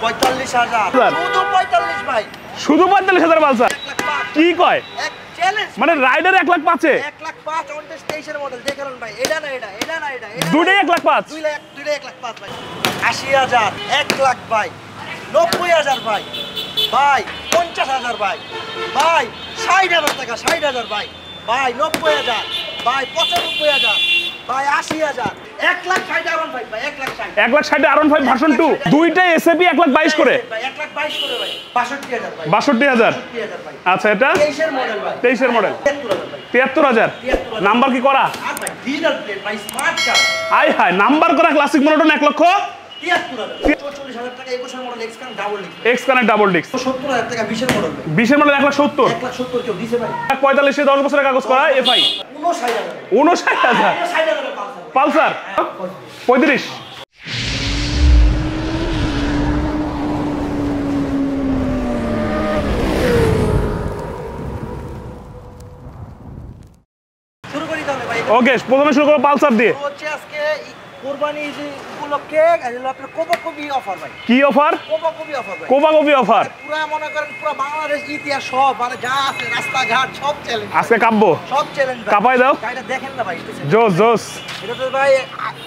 45,000 শুধু 45 ভাই, শুধু 45,000 পালসার। কি কয় মানে রাইডার 1,05,000 1,05,000 অন টেস্ট 23 এর মডেল দেখেন ভাই, এটা না এটা, এটা না এটা, দুটোই 1,05,000 দুটোই 1,05,000 ভাই। 80,000 1 লাখ ভাই, 90,000 ভাই, ভাই 50,000 ভাই, ভাই 60,000 টাকা, 60,000 ভাই, ভাই 90,000 ভাই, 95,000 ভাই, 80,000 1,60,000 আরন ভাই, 1,60,000 1,60,000 আরন 5 ভার্সন 2 দুইটাই এসএপি 1,22,000 করে ভাই, 1,22,000 করে ভাই, 62,000 ভাই, 62,000। 62,000 ভাই। আচ্ছা এটা 23 এর মডেল ভাই, 23 এর মডেল 73,000 ভাই, 73,000 নাম্বার কি করা? আর ভাই ডিজিটাল প্লেট ভাই, স্মার্ট কার্ড আয় হায় নাম্বার করা ক্লাসিক মনোটন 1,73,000 44,000 টাকা 21 এর মডেল এক্সকান double disc, X connect double disc 70,000 টাকা 20 এর মডেল ভাই, 20 এর মডেল 1,70,000 1,70,000 কেউ দিছে ভাই, 45 10 বছরের কাগজ করা এফআই 59,000 59,000 60,000 পালসার 35। শুরু করি তাহলে ভাই। ওকে প্রথমে শুরু করব পালসার দিয়ে। হচ্ছে আজকে কোরবানি ঈদ উপলক্ষে আপনার কোপাকপি অফার ভাই। কি অফার? কোপাকপি অফার ভাই, কোপাকপি অফার। পুরো মনে করেন পুরো বাংলাদেশ ইতিহাস সব মানে যা আছে রাস্তাঘাট সব চ্যালেঞ্জ, আজকে কাব্য সব চ্যালেঞ্জ ভাই। কাপাই দাও, গাড়িটা দেখেন না ভাই, জোস জোস। এটা তো ভাই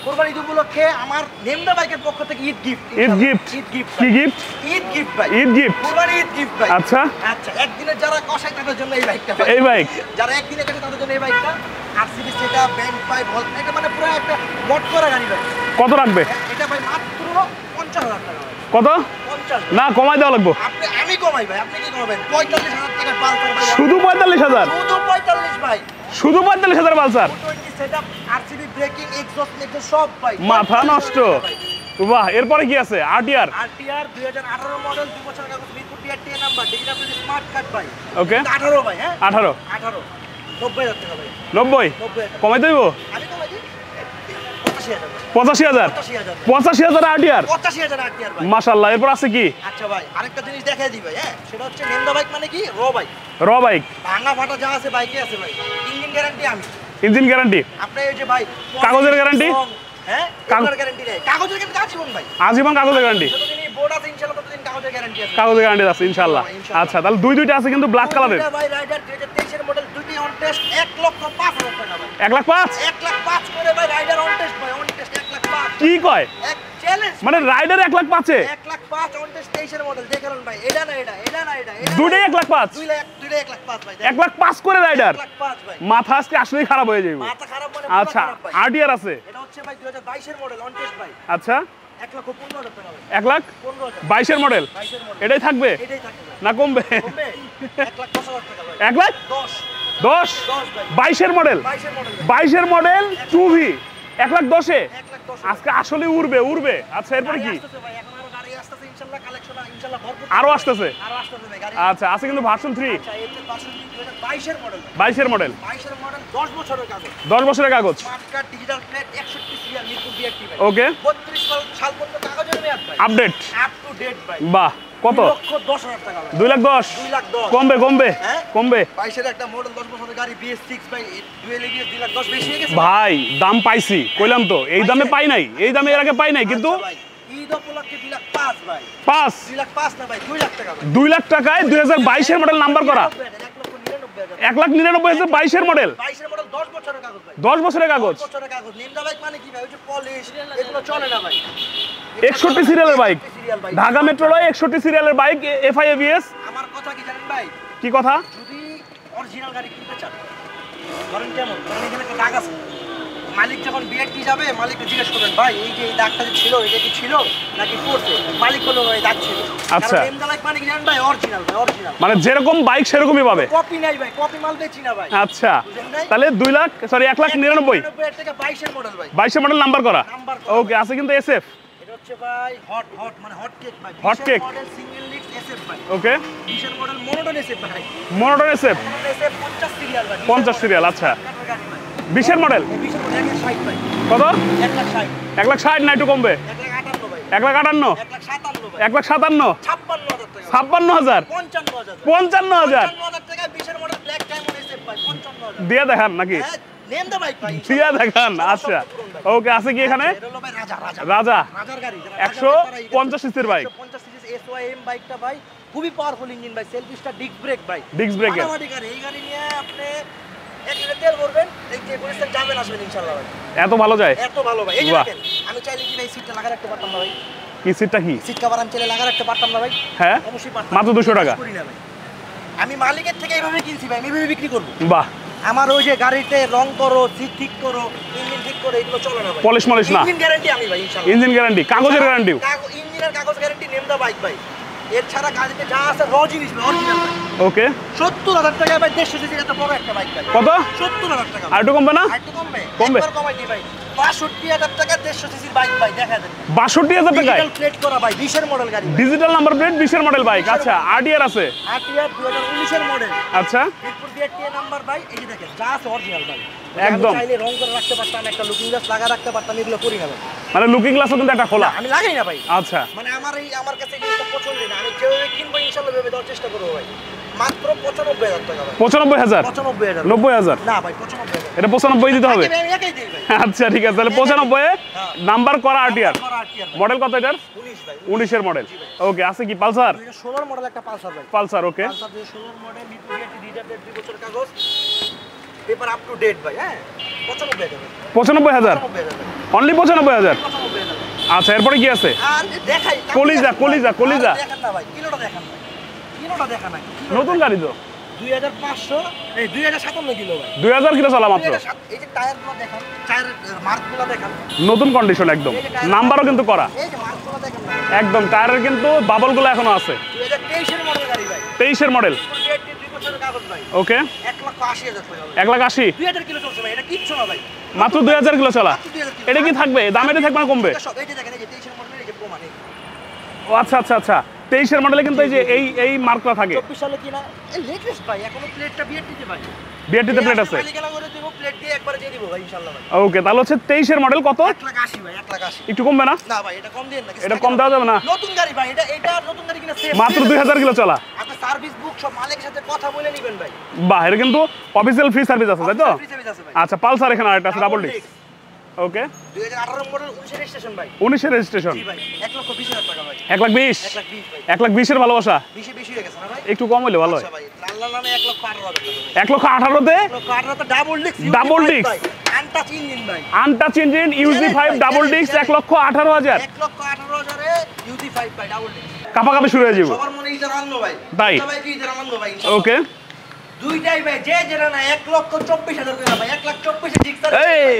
কোরবানি ঈদ উপলক্ষে আমার নেমদা বাইকের পক্ষ থেকে Eid gift, Eid gift. Eid gift কি গিফট? ঈদ গিফট ভাই, ঈদ গিফট কোরবানি ঈদ গিফট ভাই। আচ্ছা আচ্ছা একদিনের যারা কষাই তাদের জন্য এই বাইকটা ভাই, এই বাইক যারা একদিনে কাটে তাদের জন্য এই বাইকটা। আরসিবি সেটা ব্যাংক পাই ভল, এটা মানে পুরো একটা মড করা গাড়ি ভাই। কত রাখবে? এটা ভাই মাত্র 50,000 টাকা ভাই। কত 50 না কমাই দেওয়া লাগবে? আপনি আমি কমাই ভাই, আপনি কি কমাবেন? 45,000 টাকা পালসার ভাই, শুধু 45,000 শুধু 45 ভাই, শুধু 45,000 Pulsar 220 setup RCB breaking exhaust next সব ভাই, মাথা নষ্ট। বাহ এরপরে কি আছে? আরটিআর আরটিআর 2018 মডেল 2 বছর কাগজ Mirpur TRT number digital plate smart card ভাই। ওকে 18 ভাই, হ্যাঁ 18 18 90,000 টাকা ভাই, 90 90,000 কমাই দেব আমি কমাই দিই 85,000 85,000 85,000 আরটিআর 85,000 আরটিআর ভাই। মাশাআল্লাহ। এরপর আছে কি? আচ্ছা ভাই আরেকটা জিনিস দেখাই দিই ভাই, হ্যাঁ সেটা হচ্ছে নেন্দা বাইক মানে কি র বাইক, র বাইক ভাঙা ফাটা যা আছে বাইকে আছে ভাই, ইঞ্জিন গ্যারান্টি আমি, ইঞ্জিন গ্যারান্টি আপনি এই যে ভাই কাগজের গ্যারান্টি? হ্যাঁ কাগজের গ্যারান্টি নেই, কাগজের গ্যারান্টি আজীবন ভাই, আজীবন কাগজের গ্যারান্টি, যতদিন এই বোর্ড আছে ইনশাআল্লাহ ততদিন কাগজের গ্যারান্টি আছে, কাগজের গ্যারান্টি আছে ইনশাআল্লাহ। ইনশাআল্লাহ। আচ্ছা তাহলে দুইটা আছে কিন্তু ব্ল্যাক কালারের। দুইটা ভাই রাইডার 2023 এর মডেল দুইটি অন টেস্ট 1,05,000 টাকা ভাই, 1,05,000 1,05,000 করে ভাই রাইডার অন টেস্ট ভাই, অন টেস্ট 1,05,000 কি কয় এক চ্যালেঞ্জ মানে রাইডার 1,05,000 1,05,000 অন টেস্ট 23 এর মডেল দেখেন ভাই, এটা না এটা, এটা না এটা, দুটোই 1,05,000 দুইটা 1,05,000 ভাই, 1,05,000 করে রাইডার। 1,05,000 ভাই, মাথা আজকে আসলেই খারাপ হয়ে যাবে। মাথা খারাপ মানে আচ্ছা আরটিআর আছে। এটা হচ্ছে ভাই 2022 এর মডেল অন টেস্ট ভাই, আচ্ছা 1,15,000 টাকা ভাই, 1,15,000 15,000 22 এর মডেল 22 এর মডেল এটাই থাকবে এটাই থাকবে ভাই, না কমবে? কমবে 1,10,000 টাকা ভাই, 1,10,000 10 ভাই, 22 এর মডেল 22 এর মডেল 22 এর মডেল 2V 1,10,000 1,10,000 আজকে আসলে উড়বে উড়বে। আচ্ছা এরপরে কি? আসতেছে ভাই, এখন আরো গাড়ি আসতেছে ইনশাআল্লাহ, কালেকশন ইনশাআল্লাহ ভরপুর আরো আসতেছে? আরো আসতেছে ভাই গাড়ি। আচ্ছা আছে কিন্তু ভার্সন 3 আচ্ছা এই যে 2022 এর মডেল 22 এর মডেল 22 এর মডেল 10 বছরের কাগজ, 10 বছরের কাগজ। Smart card digital plate 61 serial Mirpur DRT ভাই, ওকে 32 সাল পর্যন্ত কাগজের মেয়াদ ভাই, আপডেট আপ টু ডেট ভাই। বাহ কত? 2,10,000 টাকা ভাই, 2,10,000 2,10,000 কমবে কমবে হ্যাঁ? কমবে 22 এর একটা মডেল 10 বছরের গাড়ি BS6 ভাই, ডুয়েল এবিএস 2,10,000 বেশি হয়ে গেছে ভাই। দাম পাইছি কইলাম তো এই দামে পাই নাই, এই দামে এর আগে পাই নাই কিন্তু আচ্ছা ভাই, ঈদ উপলক্ষে 2,05,000 ভাই, 5 2,05,000 না ভাই 2 লাখ টাকা ভাই, 2 লাখ টাকায় 2022 এর মডেল নাম্বার করা 1,99,000 1,99,000 22 এর মডেল 22 এর মডেল 10 বছরের কাগজ ভাই, 10 বছরের কাগজ 10 বছরের কাগজ। নিন্দা বাইক মানে কি ভাই, ওই যে পলিশ এগুলো চলে না ভাই, 61 সিরিয়ালের বাইক, 61 সিরিয়াল ভাই। ঢাকা মেট্রো লয় 61 সিরিয়ালের বাইক এফআই এবিএস। আমার কথা কি জানেন ভাই, কি কথা? যদি অরিজিনাল গাড়ি কিনতে চান ধরেন কেমন, ধরেন এখানে একটা দাগ আছে, মালিক যখন বিআরটি যাবে মালিককে জিজ্ঞেস করবেন ভাই এই যে এই দাগটা যে ছিল এটা কি ছিল নাকি পড়ছে, মালিক বলল এই দাগ ছিল। আচ্ছা। কারণ নিন্দা বাইক মানে কি জানেন ভাই, অরিজিনাল ভাই, অরিজিনাল, মানে যেরকম বাইক সেরকমই পাবে। কপি নাই ভাই, কপি মাল বেচি না ভাই। আচ্ছা বুঝেন নাই? তাহলে 2 লাখ সরি 1,99,000 99,000 টাকা 22 এর মডেল ভাই, 22 এর মডেল নাম্বার করা। নাম্বার করা ওকে আছে কিন্তু এসএফ। এটা হচ্ছে ভাই হট হট মানে হট কেক ভাই, Hot cake। Model single leaks SF ভাই, ওকে 20 এর মডেল মনোটন এসএফ ভাই, monotone SF monotone SF 50 serial ভাই, 50 সিরিয়াল। আচ্ছা 20 এর মডেল 20 এর মডেল 160 ভাই, কত? 160 1,60,000 না একটু কমবে? 158 ভাই, 1,58,000 157 ভাই, 1,57,000 56,000 টাকা 56,000 55,000 55,000 টাকা 20 এর মডেল ব্ল্যাক ডায়মন্ড এসএফ ভাই 55,000 দিয়ে দেখান নাকি? হ্যাঁ নেম দা ভাই ভাই দিয়ে দেখান। আচ্ছা ওকে আছে কি এখানে? এটা হলো ভাই রাজা রাজা রাজা রাজার গাড়ি 150 সিসির বাইক। 150 সিসি SYM বাইকটা ভাই খুবই পাওয়ারফুল ইঞ্জিন ভাই, সেলফ স্টার্ট ডিস্ক ব্রেক ভাই, ডিস্ক ব্রেক এর এই গাড়ি নিয়ে আপনি 1 লিটার তেল ভরবেন, এই যে কোন যাবেন আসবেন ইনশাআল্লাহ ভাই। এত ভালো যায়, এত ভালো ভাই। এই যে দেখেন আমি চাইলে কি ভাই সিটটা লাগা রাখতে পারতাম না ভাই? কি সিটটা কি সিট কভার আমি চাইলে লাগা রাখতে পারতাম না ভাই? হ্যাঁ অবশ্যই পারতাম, মাত্র 200 টাকা। করি না ভাই, আমি মালিকের থেকে এইভাবে কিনছি ভাই, আমি এইভাবে বিক্রি করব। বাহ, আমার ওই যে গাড়িতে রং করো, সিট ঠিক করো, ইঞ্জিন ঠিক করো, এগুলো চলে না ভাই। পলিশ মলিশ না, ইঞ্জিন গ্যারান্টি আমি ভাই ইনশাআল্লাহ। ইঞ্জিন গ্যারান্টি, কাগজের গ্যারান্টিও, ইঞ্জিনের কাগজ গ্যারান্টি, নেম দা বাইক ভাই। এর ছাড়া গাড়িতে যা আছে র জিনিস ভাই, অরিজিনাল ভাই। ওকে 70,000 টাকা ভাই, 150 সিসির এত বড় একটা বাইক ভাই। কত? 70,000 টাকা। আর একটু কমবে না? আর একটু কমবে? কমবে? একবার কমাই দিই ভাই। 62,000 টাকা 150 সিসির বাইক ভাই, দেখা দেন। 62,000 টাকায় ডিজিটাল প্লেট করা ভাই, 20 এর মডেল গাড়ি ভাই। ডিজিটাল নাম্বার প্লেট, 20 এর মডেল বাইক। আচ্ছা, আরটিআর আছে? আরটিআর 2019 এর মডেল। আচ্ছা, মিরপুর বিআরটি নাম্বার ভাই, এই যে দেখেন যা আছে অরিজিনাল ভাই। একদম। আমি চাইলে রং করে রাখতে পারতাম, একটা লুকিং গ্লাস লাগা রাখতে পারতাম, এগুলো করি না ভাই। মানে লুকিং গ্লাসও কিন্তু একটা খোলা? আমি লাগাই না ভাই। আচ্ছা, মানে আমার কাছে এই জিনিসটা পছন্দ না, আমি যেভাবে কিনবো ইনশাআল্লাহ ভেবে দেওয়ার চেষ্টা করবো ভাই। মাত্র 95,000 টাকা ভাই। 95,000? 95,000? 90,000? না ভাই, 95,000। এটা 95 দিতে হবে? আমি একাই দিই ভাই। আচ্ছা ঠিক আছে, তাহলে 95 নাম্বার করা আরটিআর। আরটিআর ভাই। মডেল কত এটার? 19 ভাই। 19 এর মডেল। ওকে, আছে কি পালসার? 2016 মডেল একটা পালসার ভাই। পালসার, ওকে। পালসার 2016 মডেল, মিরপুর বিআরটি রিজার্ভের 2 বছর কাগজ, পেপার আপ টু ডেট ভাই। হ্যাঁ 95,000 ভাই। 95,000? 95,000 ভাই। অনলি 95,000? 95,000 ভাই। আচ্ছা, এরপরে কি আছে? আর দেখাই কলিজা, কলিজা, কলিজা। দেখেন না ভাই, কিলোটা দেখেন ভাই, কিলোটা দেখা না, নতুন গাড়ি তো, 2500 এই 2057 কিলো ভাই। 2000 কিলো চলা মাত্র। 2007 এই যে টায়ারগুলো দেখেন, টায়ারের মার্কগুলো দেখেন, নতুন কন্ডিশন একদম, নাম্বারও কিন্তু করা এই যে মার্কগুলো দেখেন না, একদম। টায়ারের কিন্তু বাবলগুলো এখনো আছে। 2023 এর মডেল গাড়ি ভাই। 23 এর মডেল, 2 বছরের কাগজ ভাই। ওকে। 1,80,000 টাকা ভাই। 1,80,000? 2000 কিলো চলছে ভাই, এটা কিচ্ছু না ভাই। মাত্র 2000 কিলো চলা। মাত্র 2000 কিলো। এটা কি থাকবে দাম? এটা থাকবে না কমবে? এটা সব এই যে দেখেন, এই যে 23 এর মডেল, এই যে প্রমাণ, এই ও আচ্ছা আচ্ছা আচ্ছা, 23 এর মডেলে কিন্তু এই যে এই মার্কটা থাকে। 24 সালে কিনা এই লেটেস্ট ভাই, এখনো প্লেটটা বিআরটিতে ভাই। বিআরটিতে প্লেট আছে? মালিকানা করে দেব, প্লেট দিয়ে একবারে দিয়ে দিব ভাই ইনশাআল্লাহ ভাই। ওকে, তাহলে হচ্ছে 23 এর মডেল কত? 1,80,000 ভাই, 1,80,000। একটু কমবে না? না ভাই, এটা কম দেন না। এটা কম দেওয়া যাবে না? নতুন গাড়ি ভাই, এটা নতুন গাড়ি কিনা সেফ। মাত্র 2000 কিলো চলা। আপনি সার্ভিস বুক সব মালিকের সাথে কথা বলে নেবেন ভাই। বাহ, এটা কিন্তু অফিসিয়াল ফ্রি সার্ভিস আছে, তাই তো? ফ্রি সার্ভিস আছে ভাই। আচ্ছা, পালসার এখানে আরেকটা আছে, ডাবল ডিস্ক। ওকে, 2018 মডেল, 19 রেজিস্ট্রেশন ভাই। 19 এর রেজিস্ট্রেশন। জি ভাই, 1,20,000 টাকা ভাই। 1,20,000? 1,20,000 ভাই। 1,20,000 এর ভালোবাসা 20 হয়ে গেছে না ভাই? একটু কম হইলে ভালো হয়। আচ্ছা ভাই, আল্লাহ নামে 1,18,000 টাকা ভাই। 1,18,000-তে 1,18,000 তো double disc, Double disc? Untouch engine ভাই। Untouch engine, UZ5 double disc, 1,18,000? 1,18,000 এ UZ5 ভাই, ডাবল ডিস্ক। কাপাকাপি শুরু হয়ে যাবো। সবার মনে ইজারা আনলো ভাই। তাই? ভাই কি ইজারা আনলো ভাই ইনশাআল্লাহ। ওকে, দুইটাই ভাই, যে যেটা না 1,24,000 করে ভাই। 1,24,000 জিক্সার, এই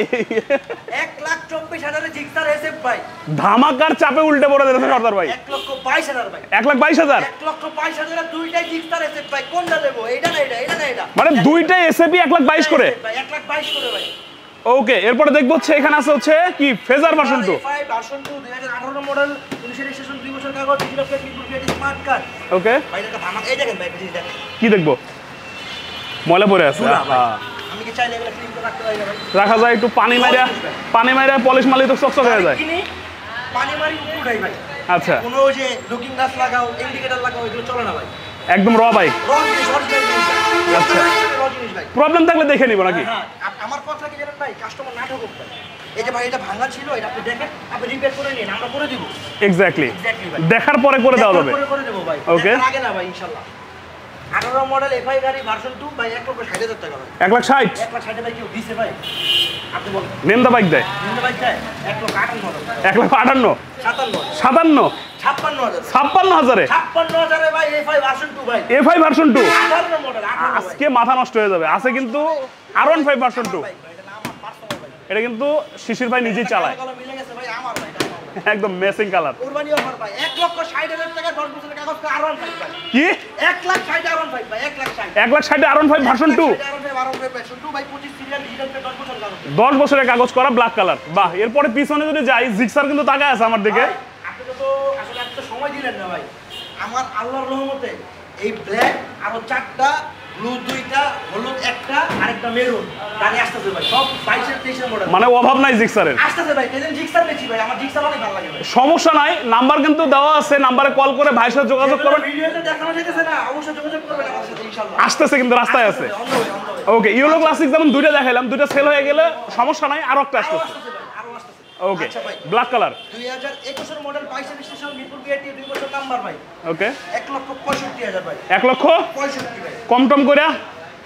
1,24,000 জিক্সার এসএফ ভাই। ধামাকার চাপে উল্টে পড়ে দিয়েছে সর্দার ভাই। 1,22,000 ভাই। 1,22,000? 1,22,000 দুইটাই জিক্সার এসএফ ভাই। কোনটা দেব? এটা না এটা, এটা না এটা। মানে দুইটাই এসএপি 1,22,000 করে? ভাই 1,22,000 করে ভাই। ওকে, এরপরে দেখবো হচ্ছে এখানে আছে হচ্ছে কি Fazer version 2। A5 version 2 2018 model, 19 registration, 2 বছর কাগজ, digital plate, Mirpur BRT smart card. Okay, ভাই এটা ধামাকা, এই দেখেন ভাই, এই দেখেন। কি দেখবো? ময়লা পড়ে আছে। ধুলা ভাই। হ্যাঁ, আমি কি চাইলে এগুলো ক্লিন করে রাখতে পারি না ভাই? রাখা যায়, একটু পানি মাইরা পলিশ মারলে তো চকচক হয়ে যায়। কিনি, পানি মারি উঠাই ভাই। আচ্ছা, কোনো ওই যে লুকিং গ্লাস লাগাও, ইন্ডিকেটর লাগাও, এগুলো চলে না ভাই। একদম র বাইক। র জিনিস, অরিজিনাল জিনিস ভাই। আচ্ছা। র জিনিস ভাই। প্রবলেম থাকলে দেখে নিব নাকি? হ্যাঁ, আমার কথা কি জানেন ভাই, কাস্টমার নাটক করতে। এই যে ভাই এটা ভাঙা ছিল, এটা আপনি দেখেন, আপনি রিপেয়ার করে নিন, আমরা করে দিব। এক্স্যাক্টলি, Exactly ভাই। দেখার পরে করে দেওয়া যাবে। করে দেব ভাই। Okay. দেখার আগে না ভাই ইনশাআল্লাহ। 18 মডেল এফআই গাড়ি ভার্সন 2 ভাই, 1,60,000 টাকা ভাই। 1,60,000? 1,60,000 ভাই কেউ দিছে ভাই? আপনি বলেন। নেম দা বাইক দেয় নিন্দা ভাই চাই 1,58,000 মডেল। 1,58,000? 57 57? 56,000 56,000-এ? 56,000 ভাই এফআই ভার্সন 2 ভাই। A5 version 2? 18 মডেল, 18 ভাই। আজকে মাথা নষ্ট হয়ে যাবে। আছে কিন্তু R15 ভার্সন 2। ভাই এটা না আমার পার্সোনাল ভাই। এটা কিন্তু শিশির ভাই নিজেই চালায়, কালো মিলে গেছে ভাই, আমার ভাই, এটা আমার ভাই। একদম ম্যাচিং কালার। কুরবানি অফার ভাই, 1,60,000 টাকা 10 বছরের কাগজ করে R15 ভাই। কি 1,60,000 R15 ভাই, 1,60,000 1,60,000 R15 ভার্সন 2? R15 ভার্সন 2 ভাই, 25 সিরিয়াল ডিজিটাল প্লেট, 10 বছরের কাগজ। 10 বছরের কাগজ করা, ব্ল্যাক কালার। বাহ, এরপরে পিছনে যদি যাই, জিক্সার কিন্তু তাকায় আছে আমার দিকে। ভাই, আপনি তো আসলে এত সময় দিলেন না ভাই। আমার আল্লাহর রহমতে এই ব্ল্যাক আরো 4টা, ব্লু 2টা, হলুদ 1টা, আরেকটা মেরুন গাড়ি আসতেছে ভাই, সব 22 এর 23 এর মডেল। মানে অভাব নাই জিক্সারের। আসতেছে ভাই, তেলেন জিক্সার বেশি ভাই, আমার জিক্সার অনেক ভালো লাগে ভাই। সমস্যা নাই, নাম্বার কিন্তু দেওয়া আছে, নাম্বারে কল করে ভাইয়ের সাথে যোগাযোগ করবেন। ভিডিওতে দেখানো যাইতেছে না, অবশ্যই যোগাযোগ করবেন আমার সাথে ইনশাআল্লাহ। আসতেছে কিন্তু রাস্তায় আছে। ওকে, ইউলো ক্লাসিক যেমন দুইটা দেখাইলাম, দুইটা সেল হয়ে গেলে সমস্যা নাই, আরো একটা আসতেছে। আরো আসতেছে ভাই, আরো আসতেছে। ওকে আচ্ছা ভাই ব্ল্যাক কালার 2021 এর মডেল 22 রেজিস্ট্রেশন মিরপুর বিআরটি 2 বছর নাম্বার ভাই ওকে 1,65,000 ভাই 1,65,000 ভাই কম টম করে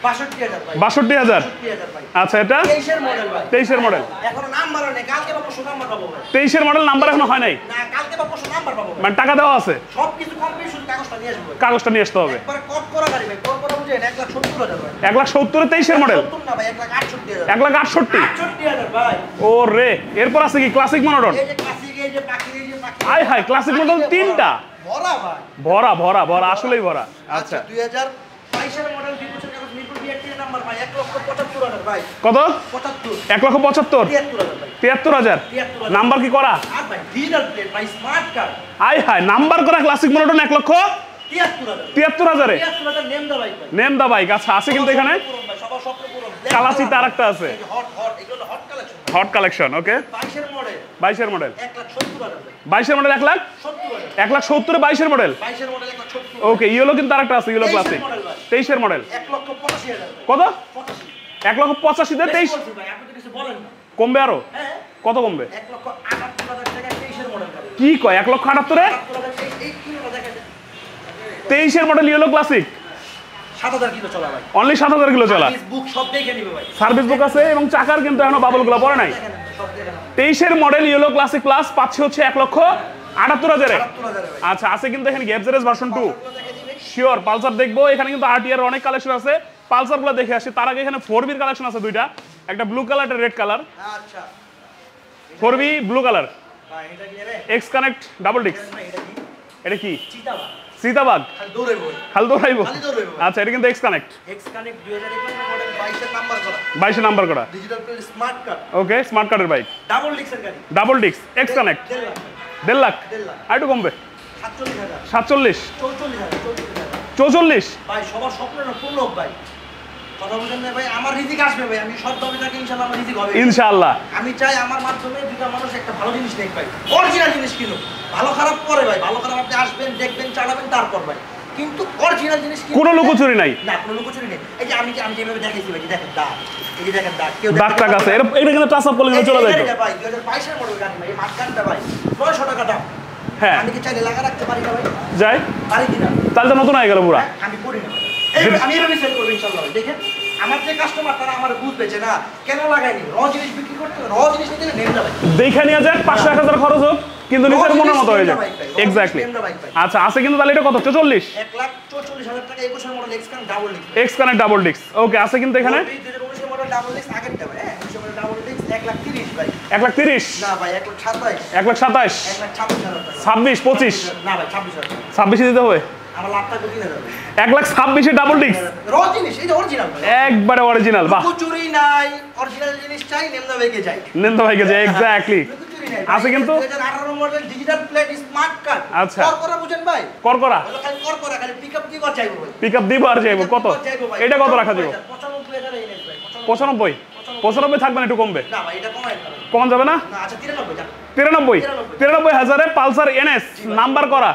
62,000 ভাই 62,000 62,000 ভাই আচ্ছা এটা 23 এর মডেল ভাই 23 এর মডেল এখনো নাম্বার হয় নাই কালকে বা পরশু নাম্বার পাবো ভাই 23 এর মডেল নাম্বার এখনো হয় নাই না কালকে বা পরশু নাম্বার পাবো ভাই মানে টাকা দেওয়া আছে সবকিছু কমপ্লিট শুধু কাগজটা নিয়ে আসবো ভাই কাগজটা নিয়ে আসতে হবে একবার কট করা গাড়ি ভাই কট করা বুঝেন 1,70,000 ভাই 1,70,000 23 এর মডেল 70 না ভাই 1,68,000 1,68,000 68,000 ভাই ও রে এরপর আছে কি ক্লাসিক মনোটন এই যে ক্লাসিক এই যে পাখি এই যে পাখি আয় হায় ক্লাসিক মনোটন তিনটা ভরা ভাই ভরা ভরা ভরা আসলেই ভরা আচ্ছা আচ্ছা 2022 এর মডেল 2 বছর কাগজ মিরপুর বিআরটি নাম্বার ভাই 1,75,000 ভাই কত 75 1,75,000 73,000 ভাই 73,000 73,000 নাম্বার কি করা আর ভাই ডিজিটাল প্লেট ভাই স্মার্ট কার্ড আয় হায় নাম্বার করা ক্লাসিক মনোটন 73,000 1,73,000 73,000 নেম দা ভাই ভাই নেম দা বাইক আচ্ছা আছে কিন্তু এখানে সবার স্বপ্ন পূরণ কালাসিতে আরেকটা আছে হট হট এগুলো হট কালেকশন হট কালেকশন ওকে 22 এর মডেল 22 এর মডেল 1,70,000 ভাই 22 এর মডেল 1,70,000 70,000 22 এর মডেল 22 এর মডেল 1,70,000 ওকে ইয়েলো কিন্তু আরেকটা আছে ইয়েলো 23 এর ক্লাসিক মডেল ভাই 23 এর মডেল 1,85,000 কত 85 1,85,000 তে 23 বলছি ভাই আপনি তো কিছু বলেন না কমবে আরো হ্যাঁ কত কমবে 1,78,000 টাকা 23 এর মডেল ভাই কি কয় 1,78,000 এ 78,000 এই কিলোটা দেখেন 23 এর মডেল ইয়েলো ক্লাসিক 7,000 কিলো চলা ভাই অনলি 7,000 কিলো চলা বুক সব দেখে নিবে ভাই সার্ভিস বুক আছে এবং চাকার কিন্তু এখনো বাবলগুলো পড়ে নাই দেখেন সব দেখে না 23 এর মডেল ইয়েলো ক্লাসিক প্লাস পাচ্ছে হচ্ছে 1,78,000 এ 78,000 ভাই আচ্ছা আছে কিন্তু এখানে গ্যাপজারেস ভার্সন 2 দেখে দিবে শিওর পালসার দেখবো এখানে কিন্তু আরটিআর অনেক কালেকশন আছে পালসার গুলো দেখে আসি তার আগে এখানে 4B এর কালেকশন আছে দুইটা একটা ব্লু কালার একটা রেড কালার আচ্ছা 4B ব্লু কালার ভাই এটা কি রে এক্স কানেক্ট ডাবল ডিক্স ভাই এটা কি এটা কি চিতা ভাই সীতাবাগ খালি দৌড়াইবো ভাই খালি দৌড়াইবো খালি দৌড়াইবো আচ্ছা এটা কিন্তু x connect x connect 2021 model 22 এর নাম্বার করা 22 নাম্বার করা ডিজিটাল প্লেট স্মার্ট কার্ড ওকে স্মার্ট কার্ডের বাইক ডাবল ডিক্সের গাড়ি ডাবল ডিক্স এক্স কানেক্ট 1.5 লাখ 1.5 লাখ 1.5 লাখ আর একটু কমবে 47,000 47 44,000 44 ভাই সবার স্বপ্ন না পূর্ণ হোক ভাই কথা বলেন না ভাই আমার রিজিক আসবে ভাই আমি সব দাবি থাকি ইনশাআল্লাহ আমার রিজিক হবে ইনশাআল্লাহ আমি চাই আমার মাধ্যমে দুটা মানুষ একটা ভালো জিনিস দেখ ভাই অরিজিনাল জিনিস কিনুক ভালো খারাপ পরে ভাই ভালো খারাপ আপনি আসবেন দেখবেন চালাবেন তারপর ভাই কিন্তু অরিজিনাল জিনিস কিনুক কোনো লুকোচুরি নাই না কোনো লুকোচুরি নেই এই যে আমি যেভাবে দেখাইছি ভাই দেখেন দাগ এই যে দেখেন দাগ কেউ দাগ টাক আছে এটা কিন্তু টাচ আপ করলে কিন্তু চলে যায় ভাই 2022 এর মডেল গাড়ি ভাই এই মাঝখানটা ভাই 900 টাকা দাম হ্যাঁ আমি কি চাইলে লাগা রাখতে পারি না ভাই যাই পারি কিনা তাহলে তো নতুন হয়ে গেল পুরা আমি করি না আমি এভাবে সেল করবো ইনশাআল্লাহ দেখেন আমার যে কাস্টমার তারা আমার বুঝবে যে না কেন লাগাইনি র জিনিস বিক্রি করতে র জিনিস নিতে নেম না ভাই দেখে নিয়ে যাক 500-1000 খরচ হোক কিন্তু নিজের মনের মতো হয়ে যাবে এক্স্যাক্টলি আচ্ছা আছে কিন্তু তাহলে এটা কত 44 1,44,000 টাকা 21 এর মডেল এক্স কানেক্ট ডাবল ডিক্স এক্স কানেক্ট ডাবল ডিক্স ওকে আছে কিন্তু এখানে 2019 এর মডেল ডাবল ডিক্স আগেরটা ভাই হ্যাঁ 19 এর মডেল ডাবল ডিক্স 1,30,000 ভাই 1,30,000 না ভাই 1,27,000 1,27,000 1,26,000 26 25 না ভাই 26,000 26 দিতে হবে আমার লাভটা কত কিনে যাবে 1,26,000 ডাবল ডিক্স র জিনিস এই যে অরিজিনাল ভাই একবারে অরিজিনাল বাহ চুরি নাই অরিজিনাল জিনিস চাই নেমনা ভাইকে চাই নেন তো ভাইকে যে এক্স্যাক্টলি আছে কিন্তু 2018 model digital plate smart card আচ্ছা। করা বুঝেন ভাই করকরা হলো খালি করা খালি পিকআপ কি কর চাইবো ভাই পিকআপ দিব আর যাইবো কত এটা কত রাখা দিব 95,000 এনএস ভাই 95 95 থাকবে না একটু কমবে না ভাই এটা কমাই না কম যাবে না না আচ্ছা 93 যান 93,000 এ পালসার এনএস নাম্বার করা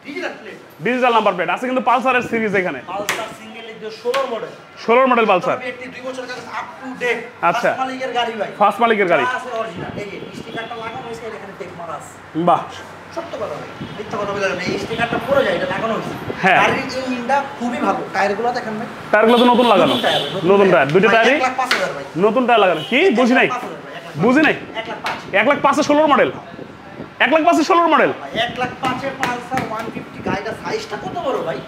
digital plate digital number plate আছে কিন্তু পালসারের সিরিজ এখানে পালসার সিঙ্গেল এর 16 মডেল 16 মডেল পালসার 2 বছর কাছে আপ টু ডেট আচ্ছা। মালিকের গাড়ি ভাই ফার্স্ট মালিকের গাড়ি আছে অরিজিনাল এই যে স্টিকারটা লাগানো হয়েছে এখানে টেক মারা আছে বাহ সত্য কথা ভাই মিথ্যা কথা বলে না এই স্টিকারটা পুরো যায় এটা লাগানো হয়েছে হ্যাঁ। গাড়ির ইঞ্জিনটা খুবই ভালো টায়ারগুলো দেখেন ভাই টায়ারগুলো তো নতুন লাগানো নতুন টায়ার দুটো টায়ারই 1,05,000 ভাই নতুন টায়ার লাগানো কি বুঝি নাই 1,05,000 ভাই, 1,05,000 বুঝি নাই 1,05,000 16 মডেল 1,05,000 16 মডেল ভাই 1,05,000 এর পালসার 150 গাড়িটা সাইজটা কত বড় ভাই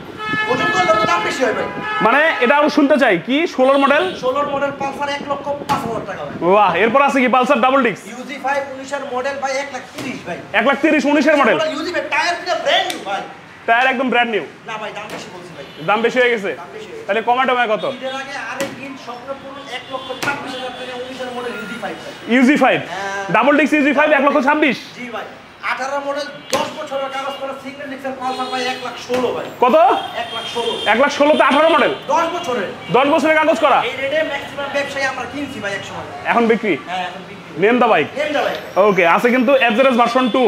ওজন করলে তো দাম বেশি হয় ভাই মানে এটা আমি শুনতে চাই কি 16 মডেল 16 মডেল পালসার 1,05,000 টাকা ভাই বাহ এরপর আছে কি পালসার ডাবল ডিক্স ইউজি 5 19 এর মডেল ভাই 1,30,000 ভাই 1,30,000 19 এর মডেল ইউজি ভাই টায়ার পুরো ব্র্যান্ড নিউ ভাই টায়ার একদম ব্র্যান্ড নিউ না ভাই দাম বেশি বলছি ভাই দাম বেশি হয়ে গেছে দাম বেশি হয়ে গেছে। তাহলে কমাটো কত ঈদের আগে আরেক দিন স্বপ্নপূরণ 1,26,000 টাকা 19 এর মডেল ইউজি 5 ভাই ইউজি 5 হ্যাঁ। ডাবল ডিক্স ইউজি 5 1,26,000 জি ভাই 18 মডেল 10 বছরের কাগজ করা সিঙ্গেল ডিক্সের পালসার ভাই 1,16,000 ভাই কত 1,16,000 1,16,000 তে 18 মডেল 10 বছরের 10 বছরের কাগজ করা এই রেটে ম্যাক্সিমাম ব্যবসায়ী আমরা কিনছি ভাই এক সময় এখন বিক্রি হ্যাঁ এখন বিক্রি নেম দা বাইক নেন দা ভাই ওকে আছে কিন্তু এফজেডএস ভার্সন 2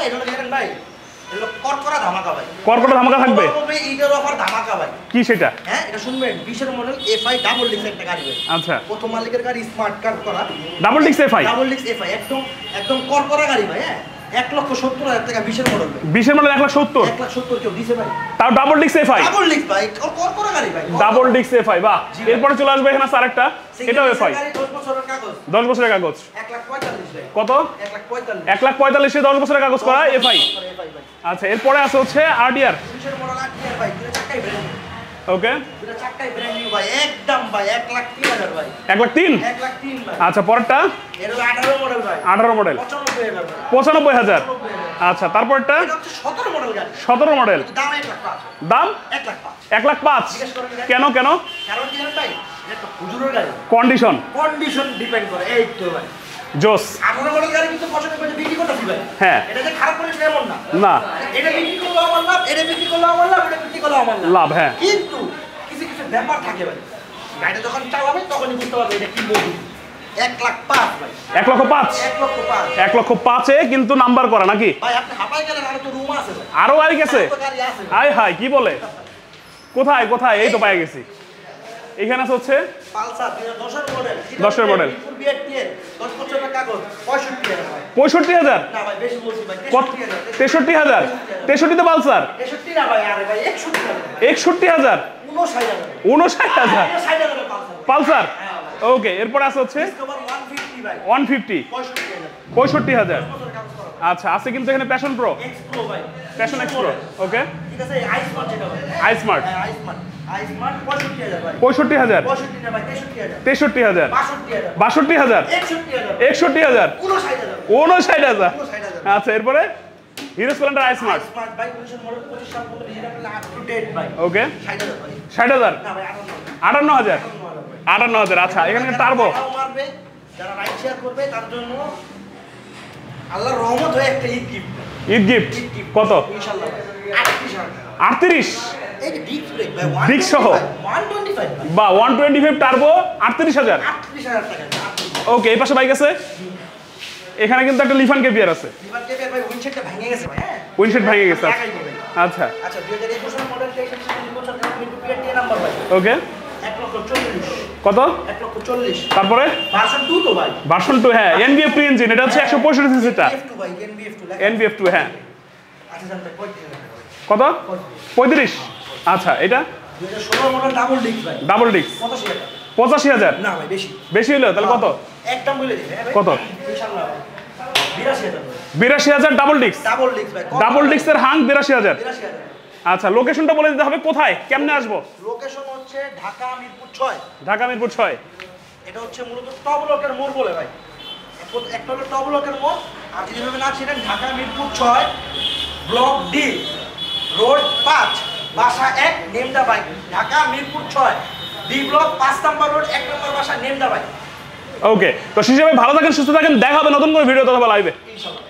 এটা দেখেন ভাই এটা কট করা ধামাকা ভাই কর্কট ধামাকা থাকবে ঈদের অফার ধামাকা ভাই কি সেটা হ্যাঁ এটা শুনবেন 20 এর মডেল এফআই ডাবল ডিক্স একটা গাড়ি ভাই। আচ্ছা প্রথম মালিকের গাড়ি স্মার্ট কার্ড করা ডাবল ডিক্স এফআই ডাবল ডিক্স এফআই একদম একদম করকরা গাড়ি ভাই। হ্যাঁ 1,70,000 টাকা 20 এর মডেল ভাই। 20 এর মডেল 1,70,000 1,70,000 কেউ দিছে ভাই? তাও ডাবল ডিক্স এফআই ডাবল ডিক্স ভাই করকরা গাড়ি ভাই। ডাবল ডিক্স এফআই বাহ। এরপরে চলে আসবে এখানে আরেকটা, এটাও এফআই 10 বছরের কাগজ 10 বছরের কাগজ 1,45,000 ভাই। কত 1,45,000 1,45,000 10 বছরের কাগজ করা এফআই। এফআই ভাই। আচ্ছা এরপরে আছে হচ্ছে আরডিআর 20 এর মডেল আরটিআর ভাই। দুটো চাকাই ব্র্যান্ড নিউ। ওকে দুটো চাকাই ব্র্যান্ড নিউ ভাই। একদম ভাই 1,03,000 ভাই। 1,03,000 1,03,000 ভাই। আচ্ছা পরেরটা এর হলো 18 মডেল ভাই। 18 মডেল 95,000 ভাই। 95,000 আচ্ছা তারপরটা এটা হচ্ছে 17 মডেল গাড়ি। 17 মডেল দাম 1,05,000 দাম 1,05,000 1,05,000 জিজ্ঞেস করেন ভাই। কেন কেন কারণ কি জানেন ভাই? এটা একটা হুজুরের গাড়ি। কন্ডিশন কন্ডিশন ডিপেন্ড করে। এই তো ভাই জোস 18 মডেল গাড়ি কিন্তু পছন্দ করে বিক্রি করতেছি ভাই। হ্যাঁ এটা যে খারাপ করে এমন না। না এটা বিক্রি করলে আমার লাভ, এটা বিক্রি করলে আমার লাভ, এটা বিক্রি করলে আমার লাভ। লাভ হ্যাঁ কিন্তু কিছু কিছু ব্যাপার থাকে ভাই। গাড়িটা যখন চালাবে তখনই বুঝতে পারবে এটা কি মুভি। 1,05,000 ভাই। 1,05,000 1,05,000 1,05,000 কিন্তু নাম্বার করা নাকি ভাই। আপনি হাঁপাই গেলেন আরো তো রুম আছে ভাই। আরো গাড়ি গেছে আরো তো গাড়ি আছে ভাই। আয় হাই কি বলে কোথায় কোথায় এই তো পাই গেছি এখানে আছে হচ্ছে পালসার 2010 এর মডেল 10 এর মডেল। ফুল বিআরটিএর 10 বছরের কাগজ 65,000 ভাই। 65,000 না ভাই বেশি বলছি ভাই। কত 63,000 63,000 তে পালসার 63 না ভাই। আরে ভাই 61,000 61,000 59,000 59,000 60,000 পালসার। পালসার হ্যাঁ ভাই। ওকে এরপর আছে হচ্ছে ডিসকভার 150 ভাই। 150 65,000 65,000 বছরের কাগজ করা। আচ্ছা আছে কিন্তু এখানে প্যাশন প্রো এক্স প্রো ভাই। প্যাশন এক্স প্রো ওকে ঠিক আছে আইসমার্ট যেটা ভাই। আইস্মার্ট হ্যাঁ আইসমার্ট 65,000 ভাই। 65,000 65 না ভাই 63,000 63,000 62,000 62,000 61,000 61,000 59,000 59,000 59,000 আচ্ছা এরপরে হিরো স্প্লেন্ডার আইস্মার্ট স্মার্ট ভাই 19 মডেল 25 সাল পর্যন্ত যেটা আপনি আপ টু ডেট ভাই। ওকে 60,000 ভাই। 60,000 না ভাই 58,000 58,000 আচ্ছা এখানে টার্বো যারা মারবে, যারা রাইড শেয়ার করবে তার জন্য আল্লাহর রহমত হয়ে একটা ঈদ গিফট। ঈদ গিফট কত ইনশাআল্লাহ 38,000 টাকা। 38 এই যে ডিস্ক ব্রেক ভাই ডিস্ক সহ? 125 ভাই। বা 125 টার্বো 38,000 38,000 টাকা। ওকে এই পাশে বাইক আছে এখানে কিন্তু একটা লিফান কেপিয়ার আছে লিভার কেবিয়ার ভাই উইন্ডশেডটা ভেঙে গেছে ভাই। হ্যাঁ উইন্ডশেড ভেঙে গেছে লাগাই দিবে। আচ্ছা আচ্ছা 2021 এর মডেল 23 বছর কিন্তু পিআরটি নাম্বার ভাই। ওকে 1,40,000 কত 1,40,000 তারপরে ভার্সন 2 তো ভাই। ভার্সন 2 হ্যাঁ এনবিএফ ইঞ্জিন এটা হচ্ছে 165 সিসিটা NBF2 ভাই NBF2 লেখা। এনবিএফ 2 হ্যাঁ আচ্ছা জানতে 35,000 টাকা ভাই। কত 35 আচ্ছা এটা 2016 মডেল ডাবল ডিস্ক ভাই। ডাবল ডিস্ক 85,000 টাকা। 85,000 না ভাই বেশি। বেশি হলো তাহলে কত একদম বলে দিবে হ্যাঁ ভাই। কত? ইনশাআল্লাহ ভাই 82,000 ভাই। 82,000 ডাবল ডিস্ক ডাবল ডিস্ক ভাই। ডাবল ডিস্কের হাং 82,000 82,000 আচ্ছা লোকেশনটা বলে দিতে হবে কোথায় কেমনে আসবো লোকেশন হচ্ছে ঢাকা মিরপুর 6। ঢাকা মিরপুর 6 এটা হচ্ছে মূলত টপ ব্লকের মোড় বলে ভাই। একটা হলো টপ ব্লকের মোড় আর যদি ভাবে না ছিলেন Dhaka Mirpur 6 block D road 5 বাসা 1 নেমদা বাই। Dhaka Mirpur 6 D block 5 number road 1 number বাসা নেমদা বাই। ওকে তো সেই হিসেবে ভালো থাকেন সুস্থ থাকেন দেখা হবে নতুন কোনো ভিডিও অথবা লাইভে ইনশাআল্লাহ।